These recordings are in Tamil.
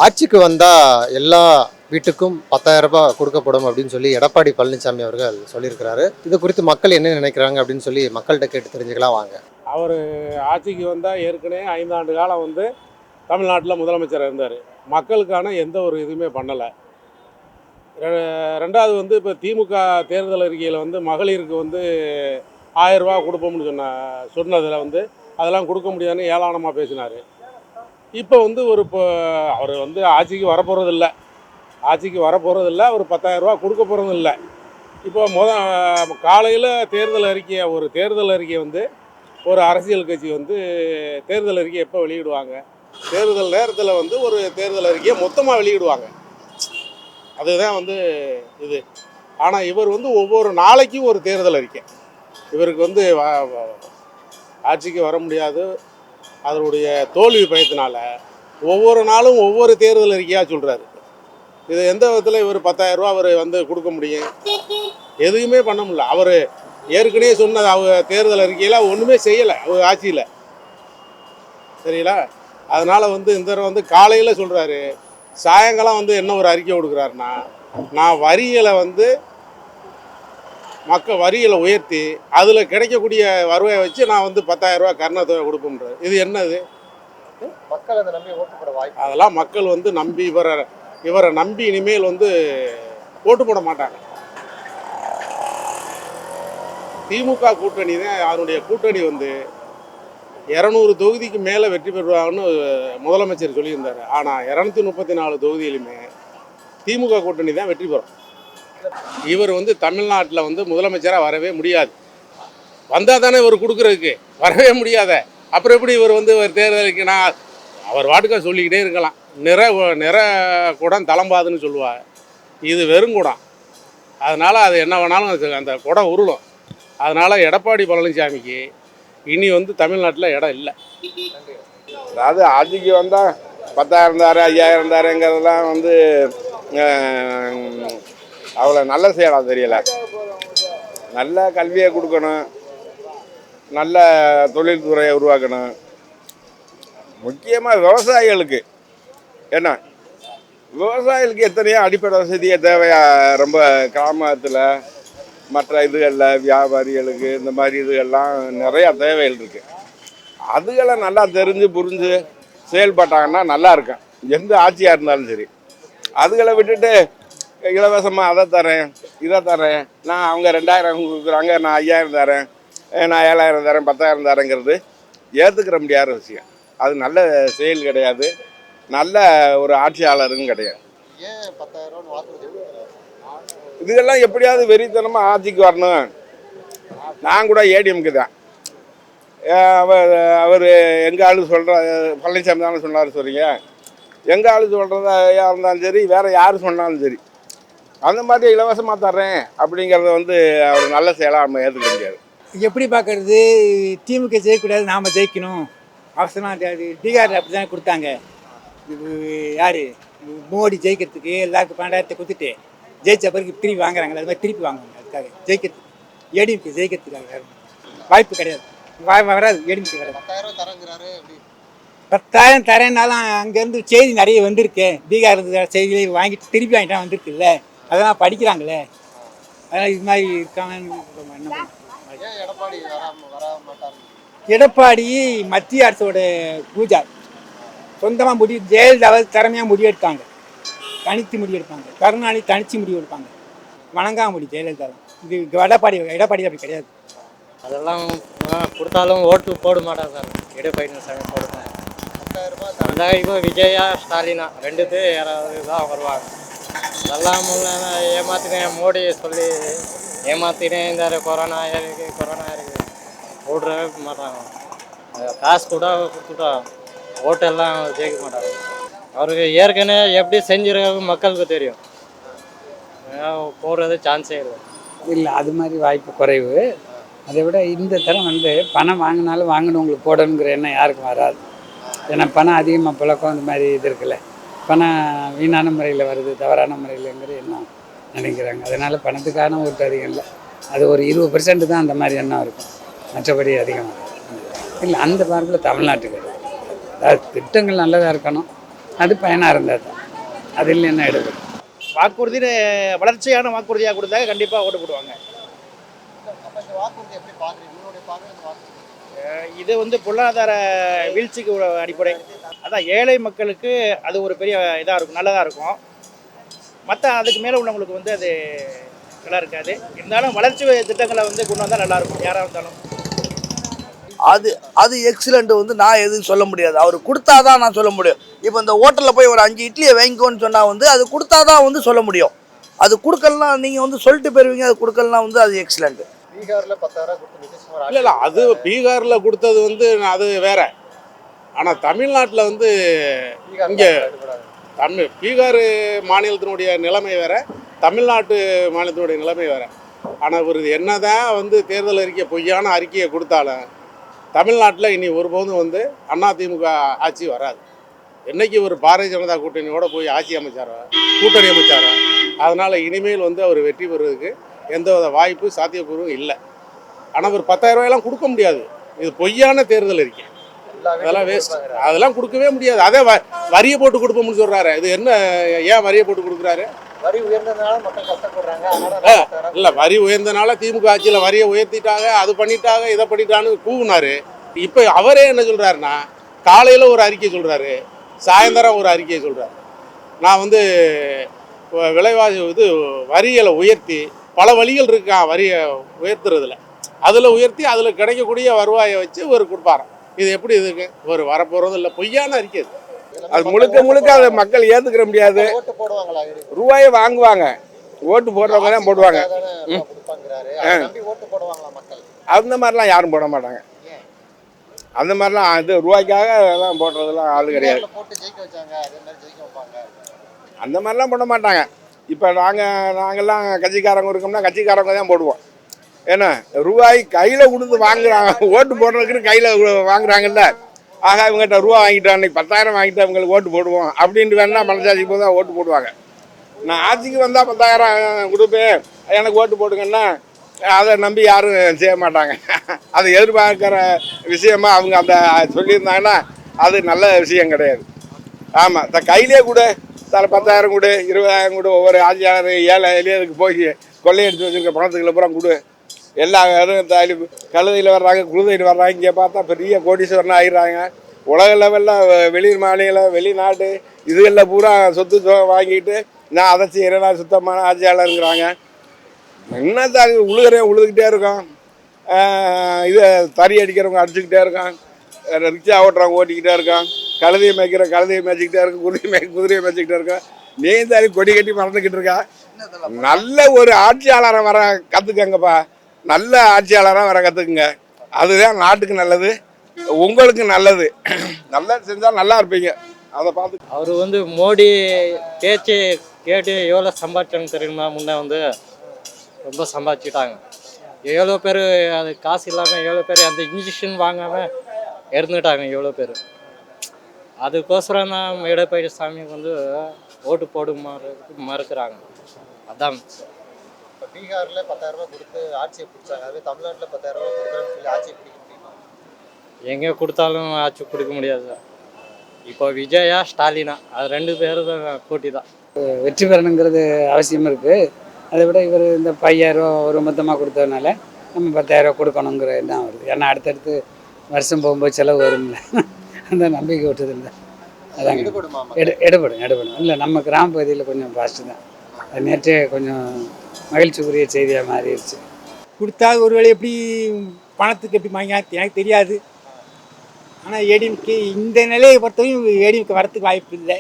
ஆட்சிக்கு வந்தா எல்லா வீட்டுக்கும் 10,000 ரூபாய் கொடுக்கப்படும் அப்படின்னு சொல்லி எடப்பாடி பழனிசாமி அவர்கள் சொல்லியிருக்கிறாரு. இது குறித்து மக்கள் என்ன நினைக்கிறாங்க அப்படின்னு சொல்லி மக்கள்கிட்ட கேட்டு தெரிஞ்சுக்கலாம் வாங்க. அவர் ஆட்சிக்கு வந்தால் ஏற்கனவே 5 ஆண்டு காலம் வந்து தமிழ்நாட்டில் முதலமைச்சராக இருந்தார். மக்களுக்கான எந்த ஒரு இதுவுமே பண்ணலை. ரெண்டாவது வந்து இப்போ திமுக தேர்தல் அறிக்கையில் வந்து மகளிருக்கு வந்து 1000 ரூபா கொடுப்போம்னு சொன்னதில் வந்து அதெல்லாம் கொடுக்க முடியாதுன்னு ஏளனமாக பேசினார். இப்போ வந்து இப்போ அவர் வந்து ஆட்சிக்கு வரப்போகிறதில்ல, அவர் 10,000 ரூபா கொடுக்க போகிறதும் இல்லை. இப்போ காலையில் தேர்தல் அறிக்கை வந்து ஒரு அரசியல் கட்சி வந்து தேர்தல் அறிக்கை எப்போ வெளியிடுவாங்க? தேர்தல் நேரத்தில் வந்து ஒரு தேர்தல் அறிக்கையை மொத்தமாக வெளியிடுவாங்க. அதுதான் வந்து இது. ஆனால் இவர் வந்து ஒவ்வொரு நாளைக்கும் ஒரு தேர்தல் அறிக்கை. இவருக்கு வந்து ஆட்சிக்கு வர முடியாது, அதனுடைய தோல்வி பயத்தினால ஒவ்வொரு நாளும் ஒவ்வொரு தேர்தல் அறிக்கையாக சொல்கிறாரு. இது எந்த விதத்தில் இவர் 10,000 ரூபா அவர் வந்து கொடுக்க முடியும்? எதுவுமே பண்ண முடியல. அவர் ஏற்கனவே சொன்னது அவங்க தேர்தல் அறிக்கையில் ஒன்றுமே செய்யலை அவர் ஆட்சியில், சரிங்களா? அதனால் வந்து இந்த தடவை வந்து காலையில் சொல்கிறாரு, சாயங்காலம் வந்து என்ன ஒரு அறிக்கை கொடுக்குறாருன்னா, நான் வரிகளை வந்து வரிகளை உயர்த்தி அதில் கிடைக்கக்கூடிய வருவாயை வச்சு நான் வந்து 10,000 ரூபா கருணை தொகை கொடுப்போம்ன்றார். இது என்னது? மக்கள் அதை நம்பி ஓட்டு போட வாய்ப்பு. அதெல்லாம் மக்கள் வந்து நம்பி இவரை நம்பி இனிமேல் வந்து ஓட்டு போட மாட்டாங்க. திமுக கூட்டணி தான், அதனுடைய கூட்டணி வந்து 200 தொகுதிக்கு மேலே வெற்றி பெறுவாங்கன்னு முதலமைச்சர் சொல்லியிருந்தார். ஆனால் 234 தொகுதியிலுமே திமுக கூட்டணி தான் வெற்றி பெறும். இவர் வந்து தமிழ்நாட்டில் வந்து முதலமைச்சராக வரவே முடியாது. வந்தால் தானே இவர் கொடுக்குறதுக்கு, வரவே முடியாத. அப்புறம் எப்படி இவர் வந்து ஒரு தேர்தலுக்கு அவர் வாட்டுக்காக சொல்லிக்கிட்டே இருக்கலாம். நிற குடம் தளம்பாதுன்னு சொல்லுவார். இது வெறும் குடம். அதனால் அது என்ன வேணாலும் அந்த குடம் உருளும். அதனால் எடப்பாடி பழனிசாமிக்கு இனி வந்து தமிழ்நாட்டில் இடம் இல்லை. அதாவது ஆட்சிக்கு வந்தால் 10,000 தாரு 5,000 தாருங்கிறதெல்லாம் வந்து அவ்வளோ நல்ல செயலாக தெரியலை. நல்ல கல்வியை கொடுக்கணும், நல்ல தொழில்துறையை உருவாக்கணும். முக்கியமாக விவசாயிகளுக்கு என்ன, விவசாயிகளுக்கு எத்தனையோ அடிப்படை வசதியை தேவையா. ரொம்ப கிராமத்தில் மற்ற இதுகளில் வியாபாரிகளுக்கு இந்த மாதிரி இதுகள்லாம் நிறையா தேவைகள் இருக்குது. அதுகளை நல்லா தெரிஞ்சு புரிஞ்சு செயல்பட்டாங்கன்னா நல்லா இருக்கும், எந்த ஆட்சியாக இருந்தாலும் சரி. அதுகளை விட்டுட்டு இலவசமாக அதை தரேன் இதை தரேன், நான் அவங்க 2,000 கொடுக்குறாங்க, நான் 5,000 தரேன், நான் 7,000 தரேன், 10,000 தரேங்கிறது ஏற்றுக்கிற முடியாத விஷயம். அது நல்ல செயல் கிடையாது, நல்ல ஒரு ஆட்சியாளரும் கிடையாது. இதுகெல்லாம் எப்படியாவது வெறித்தனமாக ஆட்சிக்கு வரணும். நான் கூட ஏடிஎம்க்கு தான். அவர் எங்கள் ஆளு சொல்கிற பழனிசாமி தானே சொன்னார் சொல்கிறீங்க. எங்கள் ஆளு சொல்கிறதா இருந்தாலும் சரி, வேறு யார் சொன்னாலும் சரி, அந்த மாதிரி இலவசமாக தர்றேன் அப்படிங்கிறத வந்து அவர் நல்ல செயலாக நம்ம ஏற்றுக்க முடியாது. எப்படி பார்க்குறது? திமுக ஜெயிக்கக்கூடாது, நாம் ஜெயிக்கணும் அவசரமாக. பீகாரில் அப்படி தானே கொடுத்தாங்க. யார் மோடி ஜெயிக்கிறதுக்கு எல்லாருக்கும் 12,000 கொடுத்துட்டு ஜெயிச்ச பிறகு திருப்பி வாங்குறாங்களே, அது மாதிரி திருப்பி வாங்குவாங்க. அதுக்காக ஜெயிக்கிறதுக்கு, ஏடிஎம்கே ஜெயிக்கிறதுக்காக யாரும் வாய்ப்பு கிடையாது, வராது. ஏடிஎம்கே வராது. 10,000 தரேன்னாலும் அங்கேருந்து செய்தி நிறைய வந்திருக்கு. பீகார் செய்தியை வாங்கிட்டு திருப்பி வாங்கிட்டா வந்திருக்குல்ல, அதெல்லாம் படிக்கிறாங்களே. அதனால் இது மாதிரி இருக்காங்கன்னு எடப்பாடி மத்திய அரசோட பூஜா சொந்தமாக முடிவு, ஜெயலலிதா திறமையாக முடிவெடுத்தாங்க, தனித்து முடிவெடுப்பாங்க. கருணாநிதி தனித்து முடிவெடுப்பாங்க, வணங்காம ஜெயலலிதா. இது எடப்பாடி அப்படி கிடையாது. அதெல்லாம் கொடுத்தாலும் ஓட்டு போட மாட்டாங்க சார். எடப்பாடி சாமி போடுவாங்க. அதான் இப்போ விஜயா ஸ்டாலினா ரெண்டுத்து யாராவது தான் வருவாங்க. அதெல்லாம் ஏமாத்தினேன், மோடி சொல்லி ஏமாத்தினேன். இந்த கொரோனா இருக்குது ஓடுறவே மாட்டாங்க. காசு கூட கொடுத்துட்டா ஓட்டெல்லாம் ஜெயிக்க மாட்டாங்க. அவருக்கு ஏற்கனவே எப்படி செஞ்சிருக்க மக்களுக்கு தெரியும், போடுறது சான்ஸே இல்லை. இல்லை, அது மாதிரி வாய்ப்பு குறைவு. அதை விட இந்த தரம் வந்து பணம் வாங்கினாலும் வாங்கினவங்களுக்கு போடணுங்கிற எண்ணம் யாருக்கும் வராது. ஏன்னா பணம் அதிகமாக புழக்கம் இந்த மாதிரி இது இருக்குல்ல, பணம் வீணான முறையில் வருது, தவறான முறையிலங்கிற எண்ணம் நினைக்கிறாங்க. அதனால் பணத்துக்கான ஓட்டு அதிகம் இல்லை. அது ஒரு 20% தான் அந்த மாதிரி எண்ணம் இருக்கும், மற்றபடி அதிகமாக இல்லை. அந்த பார்ப்பில் தமிழ்நாட்டுக்கு அதாவது திட்டங்கள் நல்லதாக இருக்கணும், அது பயனாக இருந்தால் தான். அது இல்லைன்னா எடுக்கணும். வாக்குறுதி வளர்ச்சியான வாக்குறுதியாக கொடுத்தாங்க கண்டிப்பாக ஓட்டு போடுவாங்க. இது வந்து பொருளாதார வீழ்ச்சிக்கு ஒரு அடிப்படை. அதான் ஏழை மக்களுக்கு அது ஒரு பெரிய இதாக இருக்கும், நல்லதாக இருக்கும். மற்ற அதுக்கு மேலே உள்ளவங்களுக்கு வந்து அது நல்லா இருக்காது. இருந்தாலும் வளர்ச்சி திட்டங்களை வந்து கொண்டு வந்தால் நல்லாயிருக்கும் யாராக இருந்தாலும். அது எக்ஸலண்ட் வந்து நான் எதுவும் சொல்ல முடியாது. அவர் கொடுத்தாதான் நான் சொல்ல முடியும். இப்போ இந்த ஹோட்டலில் போய் ஒரு 5 இட்லியை வாங்கிக்கோன்னு சொன்னால் வந்து அது கொடுத்தாதான் வந்து சொல்ல முடியும். அது கொடுக்கலாம் நீங்கள் வந்து சொல்லிட்டு போயிருவீங்க, அது கொடுக்கலாம் வந்து அது எக்ஸலண்ட். பீகார்ல 10,000 கொடுத்து நிதிஷ்குமார் இல்லை அது பீகாரில் கொடுத்தது வந்து அது வேற. ஆனால் தமிழ்நாட்டில் வந்து இங்கே பீகார் மாநிலத்தினுடைய நிலைமை வேற, தமிழ்நாட்டு மாநிலத்தினுடைய நிலைமை வேற. ஆனால் இவர் என்னதான் வந்து தேர்தல் அறிக்கை பொய்யான அறிக்கையை கொடுத்தாலும் தமிழ்நாட்டில் இனி ஒருபோதும் வந்து அதிமுக ஆட்சி வராது. என்னைக்கு ஒரு பாரதிய ஜனதா கூட்டணியோட போய் ஆட்சி அமைச்சாரோ, கூட்டணி அமைச்சாரோ, அதனால் இனிமேல் வந்து அவர் வெற்றி பெறுவதற்கு எந்தவித வாய்ப்பு சாத்தியக்கூறும் இல்லை. ஆனால் ஒரு 10,000 ரூபாயெல்லாம் கொடுக்க முடியாது. இது பொய்யான தேர்தல் அறிக்கை, அதெல்லாம் வேஸ்ட். அதெல்லாம் கொடுக்கவே முடியாது. அதே வரியை போட்டு கொடுப்போம்னு சொல்கிறாரு. இது என்ன, ஏன் வரியை போட்டு கொடுக்குறாரு? வரி உயர்ந்ததுனால மக்கள் கஷ்டப்படுறாங்க. இல்லை, வரி உயர்ந்தனால திமுக ஆட்சியில் வரியை உயர்த்திட்டாங்க, அது பண்ணிட்டாங்க, இதை பண்ணிட்டான்னு கூவுனாரு. இப்போ அவரே என்ன சொல்கிறாருன்னா, காலையில் ஒரு அறிக்கை சொல்கிறாரு, சாயந்தரம் ஒரு அறிக்கையை சொல்கிறாரு. நான் வந்து விலைவாசி வரிகளை உயர்த்தி பல வழிகள் இருக்கான் வரியை உயர்த்துறதுல, அதில் உயர்த்தி அதில் கிடைக்கக்கூடிய வருவாயை வச்சு ஒரு கொடுப்பாராம். இது எப்படி இதுக்கு ஒரு வரப்போகிறது இல்லை, பொய்யான அறிக்கை அது. அது முழுக்க அதை மக்கள் ஏற்றுக்கிற முடியாது. ஓட்டு போடுவாங்களா? ரூபாயை வாங்குவாங்க, ஓட்டு போடுறவங்க தான் போடுவாங்க. ஓட்டு போடுவாங்களா மக்கள்? அந்த மாதிரிலாம் யாரும் போட மாட்டாங்க. அந்த மாதிரிலாம் அது ரூபாய்க்காக அதெல்லாம் போடுறதுலாம் ஆள் கிடையாது. போட்டு ஜெயிக்க வச்சாங்க, அதே மாதிரி ஜெயிக்க வைப்பாங்க. அந்த மாதிரிலாம் போட மாட்டாங்க. இப்போ நாங்கள்லாம் கட்சிக்காரங்க இருக்கோம்னா கட்சிக்காரங்க தான் போடுவோம். ஏன்னா ரூபாய் கையில் கொடுத்து வாங்குறாங்க, ஓட்டு போடுறதுக்குன்னு கையில் வாங்குறாங்கல்ல. ஆகா இவங்ககிட்ட ரூபா வாங்கிட்டோம், அன்றைக்கி 10,000 வாங்கிட்டு அவங்களுக்கு ஓட்டு போடுவோம் அப்படின்ட்டு வேணா மனசாட்சிக்கு போது தான் ஓட்டு போடுவாங்க. நான் ஆட்சிக்கு வந்தால் 10,000 கொடுப்பேன், எனக்கு ஓட்டு போடுங்கன்னா அதை நம்பி யாரும் செய்ய மாட்டாங்க. அதை எதிர்பார்க்குற விஷயமா அவங்க அந்த சொல்லியிருந்தாங்கன்னா அது நல்ல விஷயம் கிடையாது. ஆமாம், கையிலே கூட 10,000 கொடு, 20,000 கொடு, ஒவ்வொரு ஆட்சியாளர் ஏழை எளியதுக்கு போய் கொள்ளையடிச்சு வச்சுருக்க பணத்துக்குள்ள பூரா கொடு. எல்லா பேரும் கழுதையில் வர்றாங்க, குழுதையில் வர்றாங்க. இங்கே பார்த்தா பெரிய கோடீஸ்வரன் ஆகிடுறாங்க. உலக லெவலில் வெளி மாநிலம் வெளிநாட்டு இதுகளில் பூரா சொத்து வாங்கிட்டு நான் அதை செய்கிறேன்னா சுத்தமான ஆட்சியாளருங்கிறாங்க. என்ன தான் உழுதுகிட்டே இருக்கோம். இதை தறி அடிக்கிறவங்க அடிச்சுக்கிட்டே இருக்கான், ரிக்ஷா ஓட்டுறவங்க ஓட்டிக்கிட்டே இருக்கான், கழுதையை மேய்ச்சிக்கிட்டே இருக்கும், குதிரையை மேய்ச்சிக்கிட்டே இருக்கான். நீந்தாரி கொடி கட்டி மறந்துக்கிட்டு இருக்கா. நல்ல ஒரு ஆட்சியாளரை வர கற்றுக்கங்கப்பா, நல்ல ஆட்சியாளராக வர கற்றுக்குங்க. அதுதான் நாட்டுக்கு நல்லது, உங்களுக்கு நல்லது. நல்லா செஞ்சால் நல்லா இருப்பீங்க. அதை பார்த்து அவர் வந்து மோடி பேச்சு கேட்டு எவ்வளோ சம்பாதிச்சாங்க தெரியுமா? முன்னே வந்து ரொம்ப சம்பாதிச்சுட்டாங்க. எவ்வளோ பேர் அது காசு இல்லாமல் எவ்வளோ பேர் அந்த இன்ஜெக்ஷன் வாங்காமல் இறந்துட்டாங்க எவ்வளோ பேர். அதுக்கோசரம் தான் எடப்பாடி சாமிக்கு வந்து ஓட்டு மறுக்கிறாங்க. அதான் இப்போ பீகாரில் 10,000 ரூபாய் கொடுத்து ஆட்சியை பிடிச்சாங்க, அதுவே தமிழ்நாட்டில் 10,000 ரூபாய் கொடுக்குறேன்னு சொல்லி ஆட்சியை பிடிக்க முடியுமா? எங்கே கொடுத்தாலும் ஆட்சி பிடிக்க முடியாது. இப்போ விஜயா ஸ்டாலினா அது 2 பேரும் தான் போட்டி தான். வெற்றி பெறணுங்கிறது அவசியம் இருக்குது. அதை விட இவர் இந்த 5,000 ரூபா ஒரு மொத்தமாக கொடுத்ததுனால நம்ம 10,000 ரூபா கொடுக்கணுங்கிறது தான் வருது. ஏன்னா அடுத்தடுத்து வருஷம் போகும்போது செலவு வரும்ல, அந்த நம்பிக்கை விட்டது இல்லை. அதாங்க எடுபடும். இல்லை, நம்ம கிராம பகுதியில் கொஞ்சம் ஃபாஸ்ட்டு தான். அது நேற்றே கொஞ்சம் மகிழ்ச்சிக்குரிய செய்தியாக மாறிடுச்சு. கொடுத்தா ஒரு வேளை எப்படி பணத்துக்கு எப்படி வாங்க எனக்கு தெரியாது. ஆனால் ஏடிஎம்கே இந்த நிலையை பொறுத்தவரையும் ஏடிஎம்கே வரத்துக்கு வாய்ப்பு இல்லை.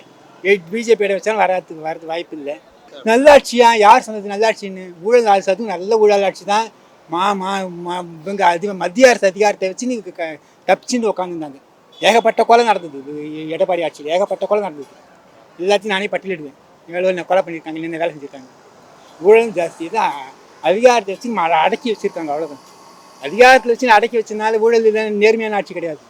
பிஜேபியோட வச்சாலும் வரதுக்கு வாய்ப்பு இல்லை. நல்லாட்சியா யார் சொன்னது நல்லாட்சின்னு? ஊழல் ஆட்சி, அதுவும் நல்ல ஊழல் ஆட்சி தான். இவங்க அதிகம் மத்திய அரசு அதிகாரத்தை வச்சு நீங்கள் தப்பிச்சுட்டு உட்காந்துருந்தாங்க. ஏகப்பட்ட கொலை நடந்தது எடப்பாடி ஆட்சியில், ஏகப்பட்ட கொலை நடந்தது. எல்லாத்தையும் நானே பட்டியலிடுவேன். எவ்வளோ கொலை பண்ணியிருக்காங்க, என்ன வேலை செஞ்சுருக்காங்க. ஊழலும் ஜாஸ்தி தான். அதிகாரத்தை வச்சு அடக்கி வச்சுருக்காங்க, அவ்வளோதான். அதிகாரத்தில் வச்சு அடக்கி வச்சதுனால ஊழல் நேர்மையான ஆட்சி கிடையாது.